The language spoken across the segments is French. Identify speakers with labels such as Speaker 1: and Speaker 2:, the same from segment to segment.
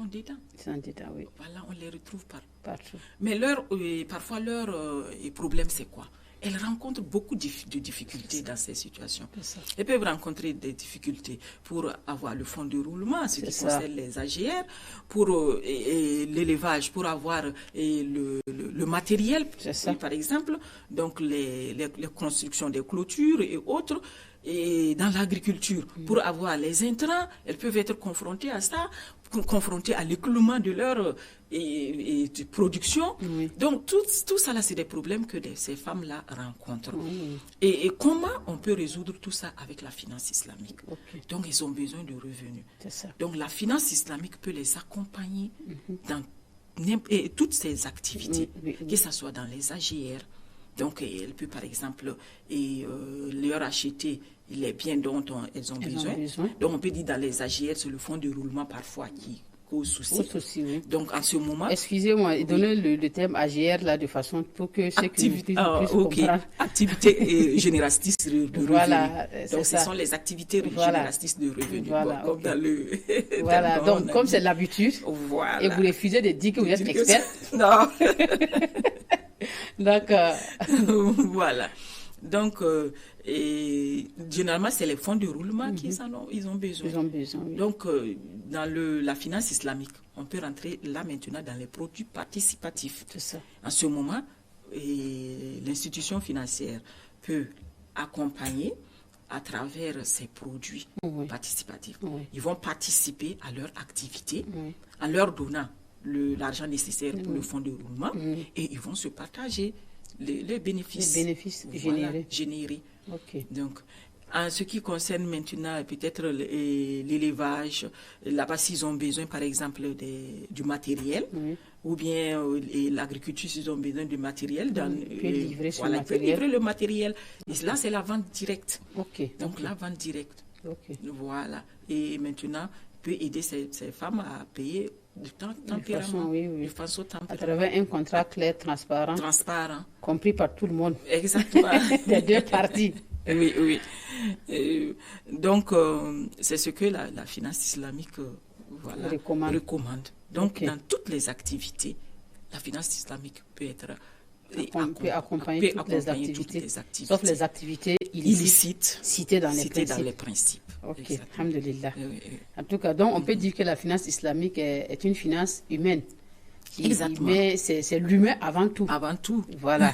Speaker 1: dedans.
Speaker 2: Ils sont dedans, oui.
Speaker 1: Voilà, on les retrouve
Speaker 2: Partout.
Speaker 1: Mais parfois, leur problème, c'est quoi? Elles rencontrent beaucoup de difficultés dans ces situations. Elles peuvent rencontrer des difficultés pour avoir le fonds de roulement, ce qui concerne les AGR, pour l'élevage, pour avoir le matériel, par exemple, donc les constructions des clôtures et autres. Et dans l'agriculture, pour avoir les intrants, elles peuvent être confrontées à ça, confrontées à l'écoulement de leur de production. Oui. Donc, tout ça, là, c'est des problèmes que ces femmes-là rencontrent. Oui. Et comment on peut résoudre tout ça avec la finance islamique? Donc, ils ont besoin de revenus. Donc, la finance islamique peut les accompagner dans toutes ces activités, que ce soit dans les AGR. Donc, elle peut, par exemple, leur acheter les biens dont elles ont besoin. Donc, on peut dire dans les AGR, c'est le fonds de roulement parfois qui cause souci. Oui. Donc, en ce moment...
Speaker 2: Excusez-moi, donnez le terme AGR là de façon pour que ceux qui puissent comprendre.
Speaker 1: Activités génératrices de revenus. Voilà, donc, ce sont les activités génératrices de revenus. Voilà, comme dans le...
Speaker 2: Voilà, donc, comme c'est l'habitude, et vous refusez de dire que vous êtes expert.
Speaker 1: Non.
Speaker 2: D'accord.
Speaker 1: Voilà. Donc, généralement, c'est les fonds de roulement qu'ils ont besoin.
Speaker 2: Ils ont besoin, oui.
Speaker 1: Donc, dans la finance islamique, on peut rentrer là maintenant dans les produits participatifs.
Speaker 2: C'est ça.
Speaker 1: En ce moment, l'institution financière peut accompagner à travers ces produits participatifs. Oui. Ils vont participer à leur activité en leur donnant l'argent nécessaire pour le fonds de roulement et ils vont se partager les bénéfices.
Speaker 2: Les bénéfices
Speaker 1: générés.
Speaker 2: Okay.
Speaker 1: Donc, en ce qui concerne maintenant peut-être l'élevage, là-bas s'ils ont besoin par exemple du matériel, ou bien l'agriculture s'ils ont besoin de matériel,
Speaker 2: ils peuvent
Speaker 1: livrer le matériel. Et là c'est la vente directe. Donc la vente directe. Voilà. Et maintenant, peut aider ces femmes à payer de façon tempérament.
Speaker 2: À travers un contrat clair, transparent, compris par tout le monde.
Speaker 1: Exactement.
Speaker 2: Des deux parties.
Speaker 1: Oui. Donc, c'est ce que la finance islamique recommande. Donc, dans toutes les activités, la finance islamique peut
Speaker 2: accompagner toutes les activités, sauf les activités illicites citées dans les principes. Ok, alhamdulillah. En tout cas, donc, on peut dire que la finance islamique est une finance humaine.
Speaker 1: Exactement.
Speaker 2: Mais c'est l'humain avant tout.
Speaker 1: Avant tout.
Speaker 2: Voilà.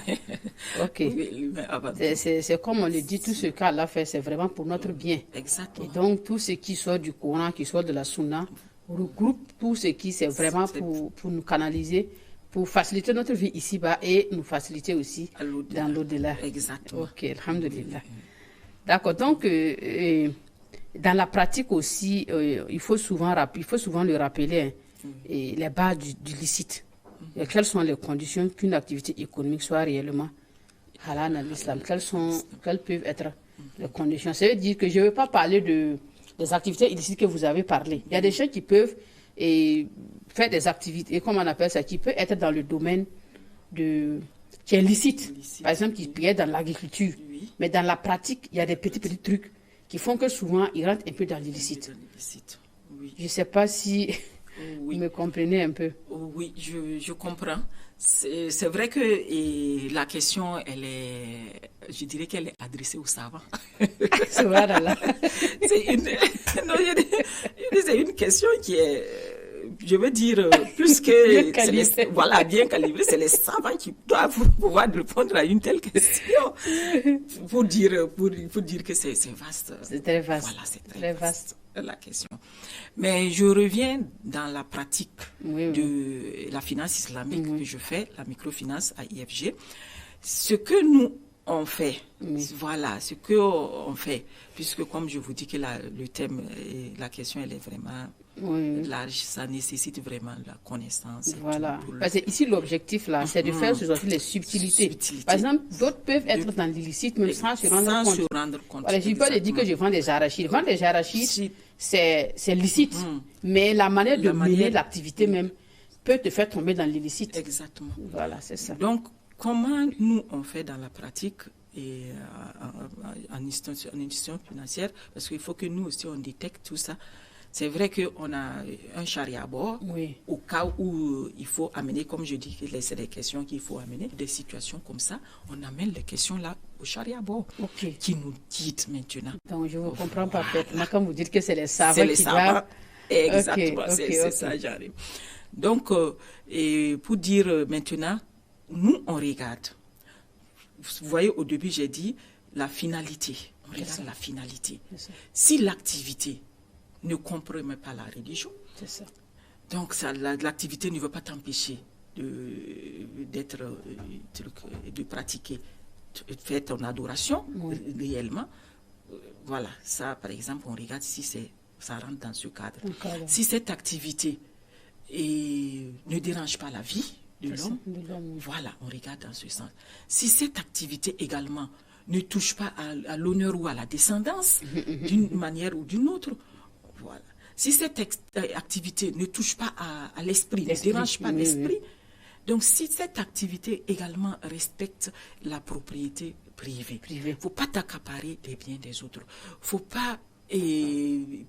Speaker 2: Ok.
Speaker 1: L'humain avant tout.
Speaker 2: C'est comme on le dit, tout ce qu'Allah fait, c'est vraiment pour notre bien.
Speaker 1: Exactement.
Speaker 2: Et donc, tout ce qui sort du Coran, qui sort de la Sunna, regroupe tout ce qui, c'est vraiment pour nous canaliser, pour faciliter notre vie ici-bas et nous faciliter aussi dans l'au-delà.
Speaker 1: Exactement.
Speaker 2: Ok, alhamdulillah. D'accord, donc, dans la pratique aussi, il faut souvent le rappeler, les bases du licite. Et quelles sont les conditions qu'une activité économique soit réellement halal dans l'islam? Quelles peuvent être les conditions? Ça veut dire que je ne veux pas parler des activités illicites que vous avez parlé. Il y a des gens qui peuvent faire des activités, comment on appelle ça, qui peut être dans le domaine qui est licite. Par exemple, qui peut être dans l'agriculture. Mais dans la pratique, il y a des petits trucs qui font que souvent, ils rentrent un peu dans l'illicite. Je ne sais pas si vous me comprenez un peu.
Speaker 1: Oui, je comprends. C'est vrai que la question, je dirais qu'elle est adressée aux savants. C'est une question qui est, je veux dire, plus que bien calibrée, c'est les savants qui doivent pouvoir répondre à une telle question pour dire que c'est vaste.
Speaker 2: C'est très vaste.
Speaker 1: Voilà, c'est très vaste la question. Mais je reviens dans la pratique de la finance islamique que je fais, la microfinance à IFG. Ce que nous on fait, voilà, ce qu'on fait, puisque comme je vous dis que le thème, la question, elle est vraiment large, ça nécessite vraiment la connaissance.
Speaker 2: Voilà, parce que ici l'objectif là, c'est de faire aujourd'hui les subtilités. Par exemple, d'autres peuvent être dans l'illicite, mais sans se rendre compte. Voilà, je ne peux pas dire que je vends des arachides. Vendre des arachides, c'est licite, mais la manière de mener l'activité même peut te faire tomber dans l'illicite.
Speaker 1: Exactement.
Speaker 2: Voilà, c'est ça.
Speaker 1: Donc, comment nous on fait dans la pratique et en institution financière, parce qu'il faut que nous aussi on détecte tout ça. C'est vrai qu'on a un chariot à bord, au cas où il faut amener, comme je dis, c'est des questions qu'il faut amener, des situations comme ça, on amène les questions là au chariot à bord, qui nous guide maintenant.
Speaker 2: Donc je ne comprends pas parfaitement quand vous dites que c'est les savants qui doivent...
Speaker 1: Exactement, c'est ça, j'arrive. Donc, et pour dire maintenant, nous, on regarde. Vous voyez, au début, j'ai dit la finalité. On regarde la finalité. Si l'activité ne compromet pas la religion, donc l'activité ne veut pas t'empêcher de pratiquer, de faire ton adoration réellement. Voilà, ça, par exemple, on regarde si ça rentre dans ce cadre. Si cette activité ne dérange pas la vie de l'homme, voilà, on regarde dans ce sens. Si cette activité également ne touche pas à l'honneur ou à la descendance d'une manière ou d'une autre, voilà. Si cette activité ne touche pas à l'esprit, ne dérange pas l'esprit, donc si cette activité également respecte la propriété privée, il ne faut pas t'accaparer des biens des autres, il ne faut pas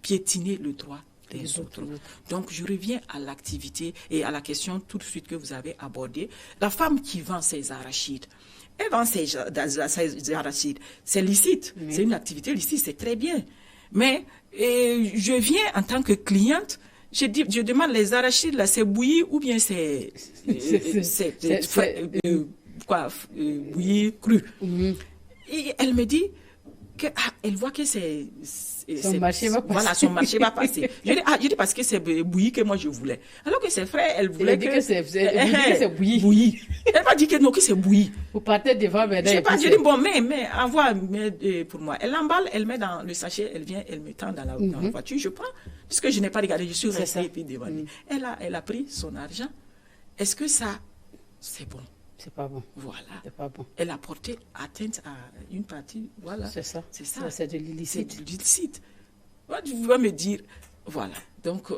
Speaker 1: piétiner le droit des autres. Donc, je reviens à l'activité et à la question tout de suite que vous avez abordée. La femme qui vend ses arachides, elle vend ses arachides, c'est licite, c'est une activité licite, c'est très bien. Mais je viens en tant que cliente, je demande les arachides, là, c'est bouilli ou bien c'est bouilli cru. Et elle me dit qu'elle voit que
Speaker 2: son marché va passer.
Speaker 1: Voilà, son marché va passer. Je dis parce que c'est bouilli que moi je voulais. Alors que c'est frais, elle voulait que
Speaker 2: c'est bouilli.
Speaker 1: Bouilli. Elle m'a dit que non, que c'est bouilli.
Speaker 2: Vous partez devant, mais
Speaker 1: je dis bon, mais envoie pour moi. Elle l'emballe, elle met dans le sachet, elle vient, elle me tend dans la voiture, je prends, puisque je n'ai pas regardé, je suis restée et puis devant. Elle a pris son argent. Est-ce que ça, c'est bon?
Speaker 2: C'est pas bon.
Speaker 1: Voilà.
Speaker 2: C'est pas bon.
Speaker 1: Elle a porté atteinte à une partie. Voilà.
Speaker 2: C'est ça. C'est de l'illicite.
Speaker 1: C'est de l'illicite. Tu vas me dire, voilà. Donc,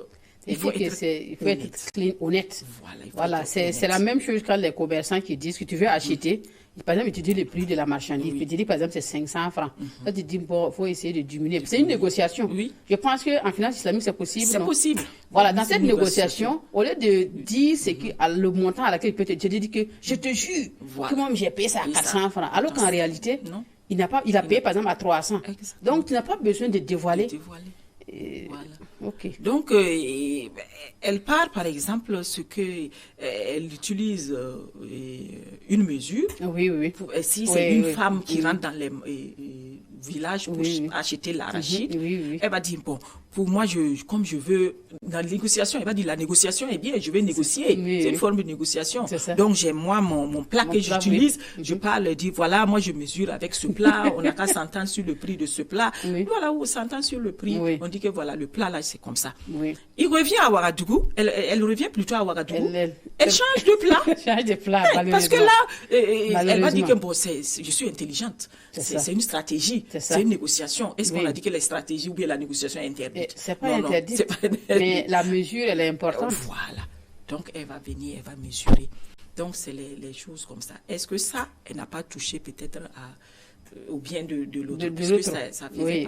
Speaker 2: il faut être clean, honnête. Voilà. C'est la même chose quand les commerçants qui disent que tu veux acheter. Par exemple, tu dis le prix de la marchandise. Tu dis, par exemple, c'est 500 francs. Là, tu dis, bon, il faut essayer de diminuer. C'est une négociation. Je pense qu'en finance islamique, c'est possible.
Speaker 1: C'est possible.
Speaker 2: Voilà, dans cette négociation, au lieu de dire le montant à laquelle il peut te dire que je te jure que moi, j'ai payé ça à 400 francs. Alors qu'en réalité, il a payé, par exemple, à 300. Donc, tu n'as pas besoin de dévoiler.
Speaker 1: Voilà. Donc, elle part, par exemple, elle utilise une mesure. Si c'est une femme qui rentre dans les villages pour acheter l'arachide, elle va dire, bon, pour moi, comme je veux, dans la négociation, elle va dire, la négociation est bien, je vais négocier. C'est une forme de négociation. Donc, j'ai mon plat que j'utilise, je parle, je dis, voilà, moi, je mesure avec ce plat, on n'a qu'à s'entendre sur le prix de ce plat. Voilà, où on s'entend sur le prix. On dit que voilà, le plat là, c'est comme ça. Il revient à Ouagadougou, elle revient plutôt à Ouagadougou. Elle change de plat. Parce que là, elle va dire que bon, je suis intelligente. C'est une stratégie, c'est une négociation. Est-ce qu'on a dit que les stratégies ou bien la négociation est interdite?
Speaker 2: C'est pas interdit. Mais la mesure, elle est importante.
Speaker 1: Voilà. Donc, elle va venir, elle va mesurer. Donc, c'est les choses comme ça. Est-ce que ça, elle n'a pas touché peut-être au bien de l'autre?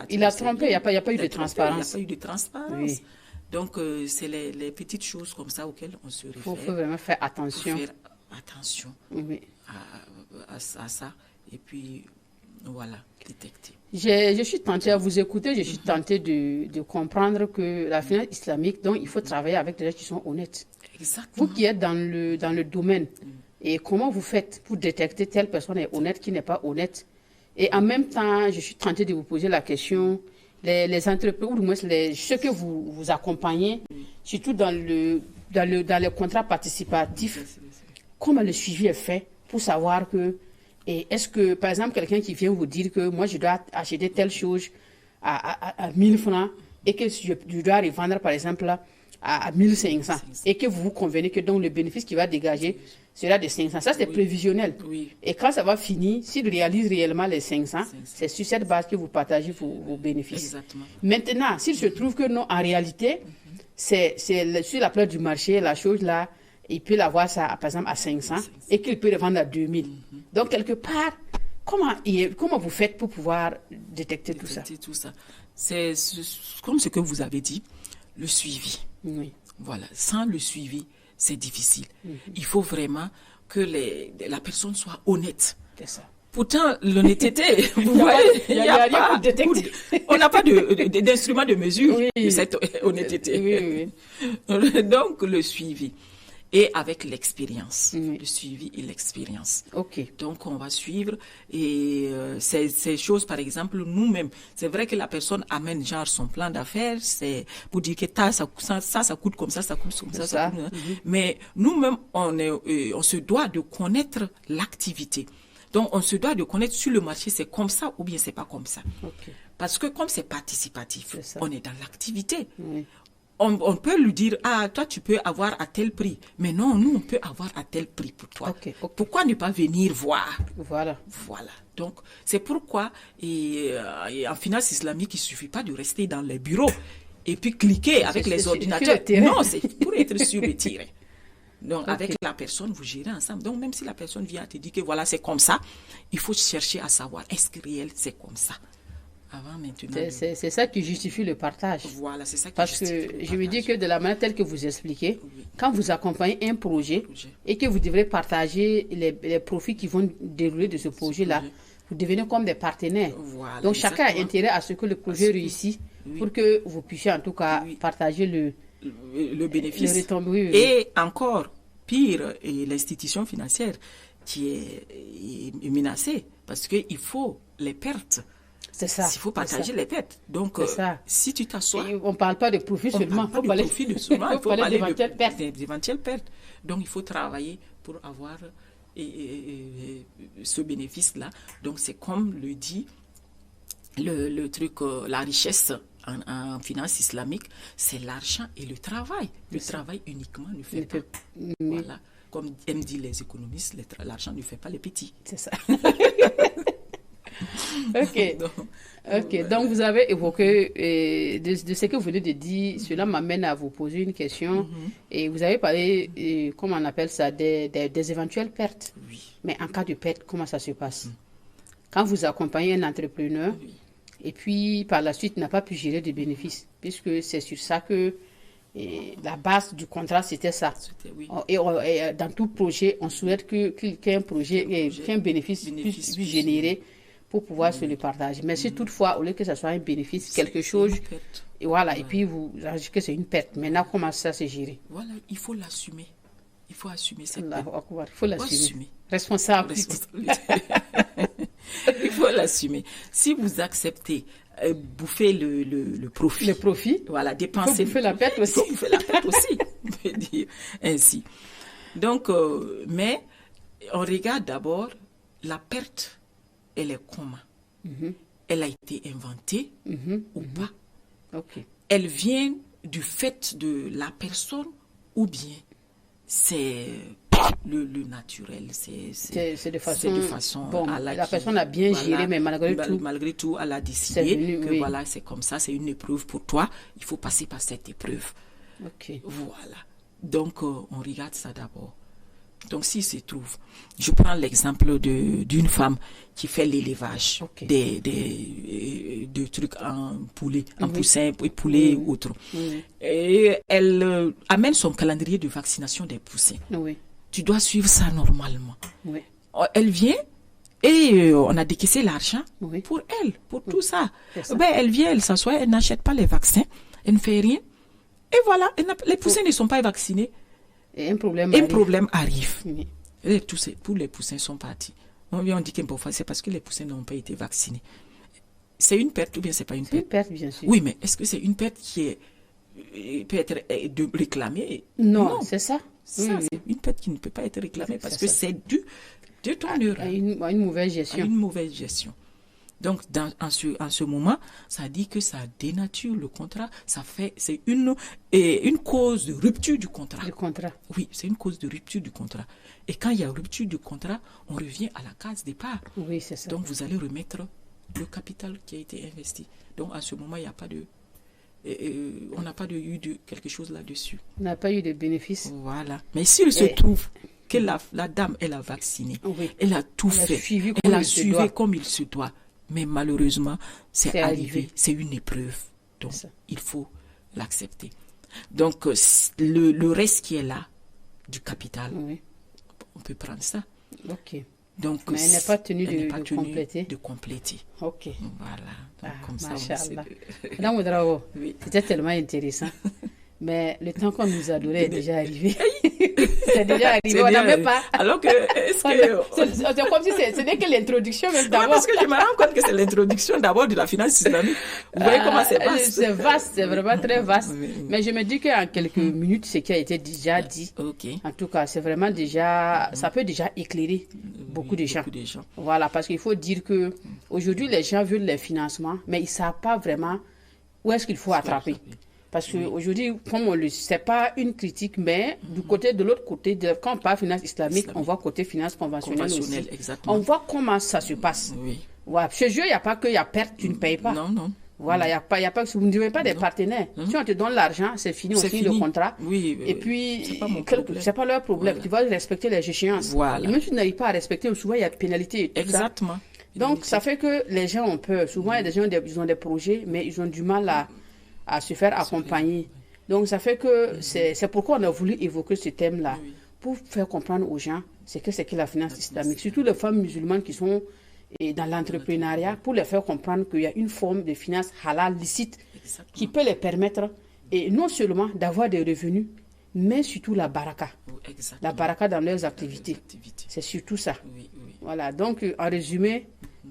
Speaker 2: Il a trompé, il n'y a pas eu de transparence.
Speaker 1: Il n'y a pas eu de transparence. Donc, c'est les petites choses comme ça auxquelles on se réfère.
Speaker 2: Il faut vraiment faire attention.
Speaker 1: À ça. Et puis, voilà, détecter.
Speaker 2: Je suis tentée à vous écouter, je suis tentée de comprendre que la finance islamique, donc il faut travailler avec des gens qui sont honnêtes.
Speaker 1: Exactement.
Speaker 2: Vous qui êtes dans le domaine, et comment vous faites pour détecter telle personne est honnête, qui n'est pas honnête? Et en même temps, je suis tentée de vous poser la question, les entreprises, ou du moins ceux que vous accompagnez, surtout dans les contrats participatifs, comment le suivi est fait pour savoir que, et est-ce que, par exemple, quelqu'un qui vient vous dire que moi, je dois acheter telle chose à 1000 francs et que je dois revendre, par exemple, à 1500 et que vous vous convenez que donc le bénéfice qu'il va dégager sera de 500. Ça, c'est prévisionnel. Et quand ça va finir, s'il réalise réellement les 500, c'est sur cette base que vous partagez vos bénéfices.
Speaker 1: Exactement.
Speaker 2: Maintenant, s'il se trouve que non, en réalité, c'est sur la place du marché, la chose là, il peut l'avoir ça, par exemple, à 500 et qu'il peut le vendre à 2000. Donc, quelque part, comment vous faites pour pouvoir détecter tout ça?
Speaker 1: C'est comme ce que vous avez dit. le suivi.
Speaker 2: Oui.
Speaker 1: Voilà, sans le suivi, c'est difficile. Il faut vraiment que la personne soit honnête.
Speaker 2: C'est ça.
Speaker 1: Pourtant, l'honnêteté, vous voyez, il n'y a
Speaker 2: rien
Speaker 1: pas
Speaker 2: pour détecter.
Speaker 1: on n'a pas d'instrument de mesure
Speaker 2: Oui.
Speaker 1: de cette honnêteté.
Speaker 2: Oui.
Speaker 1: Donc, le suivi. Et avec l'expérience,
Speaker 2: Oui.
Speaker 1: le suivi et l'expérience.
Speaker 2: Ok.
Speaker 1: Donc, on va suivre et ces choses, par exemple, nous-mêmes, c'est vrai que la personne amène genre son plan d'affaires, c'est pour dire que ça coûte comme ça coûte comme ça coûte, mais nous-mêmes, on se doit de connaître l'activité. Donc, on se doit de connaître sur le marché, c'est comme ça ou bien c'est pas comme ça.
Speaker 2: Ok.
Speaker 1: Parce que comme c'est participatif, on est dans l'activité.
Speaker 2: Oui.
Speaker 1: On peut lui dire, toi, tu peux avoir à tel prix. Mais non, nous, on peut avoir à tel prix pour toi.
Speaker 2: Ok.
Speaker 1: Pourquoi ne pas venir voir?
Speaker 2: Voilà.
Speaker 1: Donc, c'est pourquoi, en finance islamique, il ne suffit pas de rester dans les bureaux et puis cliquer avec les ordinateurs. Non, c'est pour être sur le terrain. Donc, avec la personne, vous gérez ensemble. Donc, même si la personne vient te dire que voilà, c'est comme ça, il faut chercher à savoir, est-ce que réel, c'est comme ça? Avant, maintenant.
Speaker 2: C'est ça qui justifie le partage.
Speaker 1: Voilà, c'est ça qui
Speaker 2: Parce
Speaker 1: justifie le
Speaker 2: que
Speaker 1: partage.
Speaker 2: je veux dire que de la manière telle que vous expliquez,
Speaker 1: Oui.
Speaker 2: quand vous accompagnez un projet et que vous devrez partager les profits qui vont dérouler de ce projet-là, vous devenez comme des partenaires.
Speaker 1: Voilà,
Speaker 2: donc, chacun a
Speaker 1: exactement.
Speaker 2: intérêt à ce que le projet réussisse pour que vous puissiez en tout cas partager
Speaker 1: le bénéfice.
Speaker 2: le retombé. Oui.
Speaker 1: Et encore pire, l'institution financière qui est menacée parce qu'il faut les pertes.
Speaker 2: C'est ça.
Speaker 1: Il faut partager les pertes. Donc, si tu t'assois...
Speaker 2: On ne parle pas de profit seulement.
Speaker 1: On ne parle pas de profit seulement. Il faut parler
Speaker 2: d'éventuelles pertes.
Speaker 1: Donc, il faut travailler pour avoir ce bénéfice-là. Donc, c'est comme le dit le truc, la richesse en finance islamique, c'est l'argent et le travail. Le travail uniquement ne fait pas. Voilà. Comme aiment dire les économistes, l'argent ne fait pas les petits.
Speaker 2: C'est ça. Donc vous avez évoqué de ce que vous venez de dire, cela m'amène à vous poser une question. Et vous avez parlé, comment on appelle ça, des éventuelles pertes.
Speaker 1: Oui.
Speaker 2: Mais en cas de perte, comment ça se passe? Quand vous accompagnez un entrepreneur et puis par la suite n'a pas pu gérer de bénéfices, puisque c'est sur ça que la base du contrat, c'était ça. Et dans tout projet, on souhaite qu'il y ait un projet, qu'un bénéfice puisse générer pour pouvoir se le partager. Mais si toutefois, au lieu que ce soit un bénéfice, quelque chose, et voilà, et puis vous dites que c'est une perte. Maintenant, comment ça se gérer?
Speaker 1: Voilà, il faut l'assumer. Il faut assumer cette perte.
Speaker 2: Il faut l'assumer. Responsabilité.
Speaker 1: Il faut l'assumer. Si vous acceptez bouffer le profit.
Speaker 2: Le profit.
Speaker 1: Voilà, dépenser.
Speaker 2: Il faut bouffer la perte aussi.
Speaker 1: Il faut bouffer la perte aussi, on peut dire ainsi. Donc, mais on regarde d'abord la perte. Elle est comment? Elle a été inventée ou pas? Elle vient du fait de la personne ou bien c'est le naturel? C'est de façon
Speaker 2: bon, la personne a bien géré, mais malgré tout,
Speaker 1: elle a décidé que voilà, c'est comme ça, c'est une épreuve pour toi, il faut passer par cette épreuve. Voilà. Donc, on regarde ça d'abord. Donc, s'il se trouve, je prends l'exemple d'une femme qui fait l'élevage de trucs en poulet, en poussin, poulet ou autre. Et elle amène son calendrier de vaccination des poussins. Tu dois suivre ça normalement. Elle vient et on a décaissé l'argent pour elle, pour tout ça. Elle vient, elle s'assoit, elle n'achète pas les vaccins, elle ne fait rien. Et voilà, les poussins ne sont pas vaccinés.
Speaker 2: Et un problème
Speaker 1: arrive. Et tous les poussins sont partis. On dit que c'est parce que les poussins n'ont pas été vaccinés. C'est une perte ou bien c'est pas une perte?
Speaker 2: C'est une perte, bien sûr.
Speaker 1: Oui, mais est-ce que c'est une perte qui peut être réclamée?
Speaker 2: Non, c'est ça.
Speaker 1: C'est une perte qui ne peut pas être réclamée parce que c'est dû de ton erreur.
Speaker 2: À une mauvaise gestion.
Speaker 1: À une mauvaise gestion. Donc, en ce moment, ça dit que ça dénature le contrat. C'est une cause de rupture du contrat. Oui, c'est une cause de rupture du contrat. Et quand il y a rupture du contrat, on revient à la case départ.
Speaker 2: Oui, c'est ça.
Speaker 1: Donc, vous allez remettre le capital qui a été investi. Donc, en ce moment, il n'y a pas de... on n'a pas eu de quelque chose là-dessus.
Speaker 2: On n'a pas eu de bénéfice.
Speaker 1: Voilà. Mais s'il se trouve que la dame, elle a vacciné, elle a tout fait, elle a suivi comme il se doit, mais malheureusement, c'est arrivé. C'est une épreuve. Donc, il faut l'accepter. Donc, le reste qui est là, du capital,
Speaker 2: Oui.
Speaker 1: on peut prendre ça.
Speaker 2: Ok.
Speaker 1: Donc,
Speaker 2: Mais elle n'est pas tenue
Speaker 1: elle n'est
Speaker 2: de
Speaker 1: pas tenue
Speaker 2: compléter.
Speaker 1: de compléter.
Speaker 2: Ok.
Speaker 1: Voilà. Donc,
Speaker 2: Ah,
Speaker 1: comme ça, on essaie
Speaker 2: Machallah.
Speaker 1: de-
Speaker 2: Madame Ouedraogo,
Speaker 1: Oui.
Speaker 2: c'était tellement intéressant. Mais le temps qu'on nous a donné est déjà arrivé. C'est déjà arrivé. On n'a même pas.
Speaker 1: Alors que, est-ce que...
Speaker 2: C'est comme si ce n'est que l'introduction, même
Speaker 1: Ouais,
Speaker 2: d'abord.
Speaker 1: parce que je me rends compte que c'est l'introduction d'abord de la finance islamique. Vous voyez comment c'est vaste.
Speaker 2: C'est vaste, c'est vraiment très vaste.
Speaker 1: Oui, oui.
Speaker 2: Mais je me dis qu'en quelques minutes, ce qui a été déjà dit,
Speaker 1: Ok.
Speaker 2: en tout cas, c'est vraiment déjà, ça peut déjà éclairer beaucoup de gens.
Speaker 1: Beaucoup de gens.
Speaker 2: Voilà, parce qu'il faut dire que aujourd'hui, les gens veulent les financements, mais ils ne savent pas vraiment où est-ce qu'il faut attraper. Parce qu'aujourd'hui, comme on le sait, c'est pas une critique, mais du côté de l'autre côté, quand on parle finance islamique, on voit côté finance conventionnelle aussi.
Speaker 1: Exactement.
Speaker 2: On voit comment ça se passe.
Speaker 1: Oui.
Speaker 2: Voilà. Chez eux, il n'y a pas qu'il y a perte, tu ne payes pas.
Speaker 1: Non, non.
Speaker 2: Voilà, il y a pas, vous ne devez pas des partenaires. Si on te donne l'argent, c'est fini, on
Speaker 1: C'est
Speaker 2: signe le
Speaker 1: fini.
Speaker 2: contrat.
Speaker 1: Oui,
Speaker 2: Et puis,
Speaker 1: c'est pas mon problème.
Speaker 2: c'est pas leur problème.
Speaker 1: Voilà.
Speaker 2: Tu vas respecter les échéances.
Speaker 1: Voilà.
Speaker 2: Et même si tu n'arrives pas à respecter, souvent il y a pénalité et tout ça.
Speaker 1: Exactement.
Speaker 2: Donc, ça fait que les gens ont peur. Souvent, il y a des gens, ils ont des projets, mais ils ont du mal à se faire accompagner. Donc, ça fait que c'est pourquoi on a voulu évoquer ce thème-là, pour faire comprendre aux gens c'est que la finance islamique. Surtout les femmes musulmanes qui sont dans l'entrepreneuriat, pour les faire comprendre qu'il y a une forme de finance halal licite qui peut les permettre, et non seulement d'avoir des revenus, mais surtout la baraka. La baraka dans leurs activités. C'est surtout ça. Voilà, donc en résumé,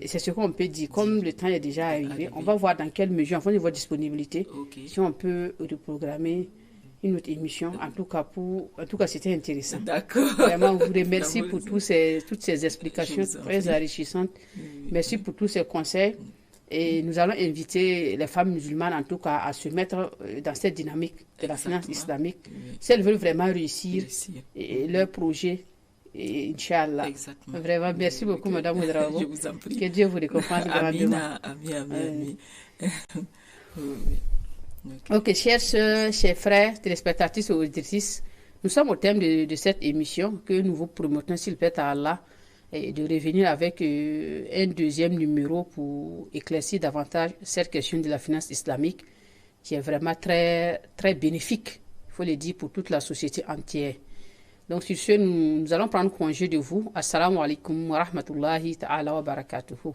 Speaker 2: c'est ce qu'on peut dire. Comme le temps est déjà arrivé, on va voir dans quelle mesure, en fonction de votre disponibilité, si on peut reprogrammer une autre émission. En tout cas, c'était intéressant.
Speaker 1: D'accord.
Speaker 2: Vraiment, on vous remercie pour toutes ces explications très enrichissantes. Merci pour tous ces conseils. Et nous allons inviter les femmes musulmanes, en tout cas, à se mettre dans cette dynamique de la finance islamique. Si elles veulent vraiment réussir leur projet, et Inch'Allah. Vraiment, merci beaucoup, Madame Ouedraogo.
Speaker 1: Je vous en prie.
Speaker 2: Que Dieu vous récompense grandement.
Speaker 1: Amin.
Speaker 2: Ok, chers soeurs, chers frères, téléspectatrices et auditrices, nous sommes au thème de cette émission que nous vous promettons, s'il plaît à Allah, et de revenir avec un deuxième numéro pour éclaircir davantage cette question de la finance islamique qui est vraiment très, très bénéfique, il faut le dire, pour toute la société entière. Donc sur ce, nous allons prendre congé de vous. Assalamu alaikum wa rahmatullahi ta'ala wa barakatuhu.